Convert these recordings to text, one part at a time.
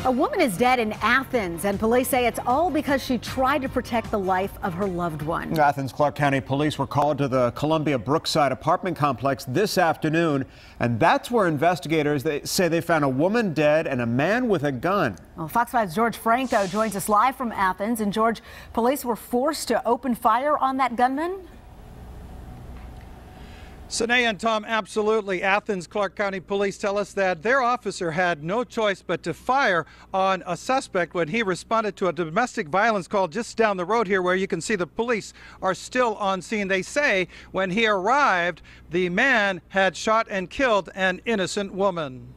A woman is dead in Athens, and police say it's all because she tried to protect the life of her loved one. Athens-Clarke County Police were called to the Columbia Brookside Apartment Complex this afternoon, and that's where investigators say they found a woman dead and a man with a gun. Well, Fox 5's George Franco joins us live from Athens. And George, police were forced to open fire on that gunman? Sine and Tom, absolutely. Athens-Clarke County Police tell us that their officer had no choice but to fire on a suspect when he responded to a domestic violence call just down the road here, where you can see the police are still on scene. They say when he arrived, the man had shot and killed an innocent woman.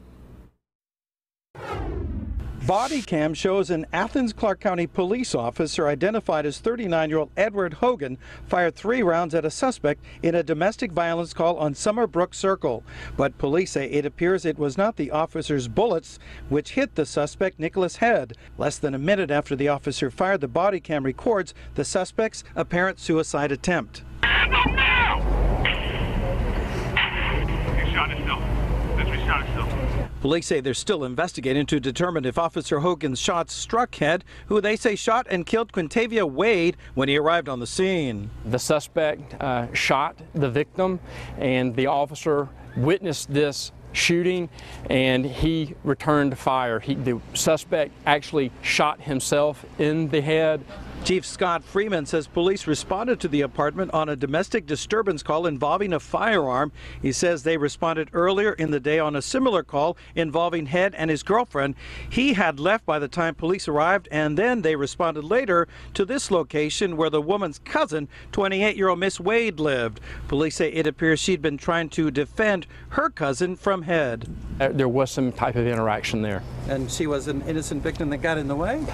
Body cam shows an Athens-Clarke County police officer identified as 39-year-old Edward Hogan fired 3 rounds at a suspect in a domestic violence call on Summerbrook Circle. But police say it appears it was not the officer's bullets which hit the suspect Nicholas' head. Less than a minute after the officer fired, the body cam records the suspect's apparent suicide attempt. Now! He shot himself. He shot himself. Police say they're still investigating to determine if Officer Hogan's shots struck Head, who they say shot and killed Quintavia Wade when he arrived on the scene. The suspect shot the victim, and the officer witnessed this shooting, and he returned fire. The suspect actually shot himself in the head. Chief Scott Freeman says police responded to the apartment on a domestic disturbance call involving a firearm. He says they responded earlier in the day on a similar call involving Head and his girlfriend. He had left by the time police arrived, and then they responded later to this location where the woman's cousin, 28-year-old Miss Wade, lived. Police say it appears she'd been trying to defend her cousin from Head. There was some type of interaction there. And she was an innocent victim that got in the way?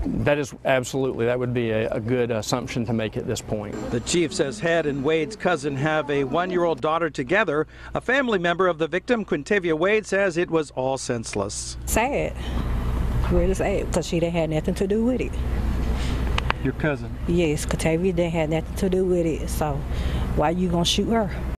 That is absolutely, that would be a good assumption to make at this point. The chief says Head and Wade's cousin have a 1-year-old daughter together. A family member of the victim, Quintavia Wade, says it was all senseless. Sad, really sad, because she didn't have nothing to do with it. Your cousin? Yes, Quintavia didn't have nothing to do with it, so why you gonna shoot her?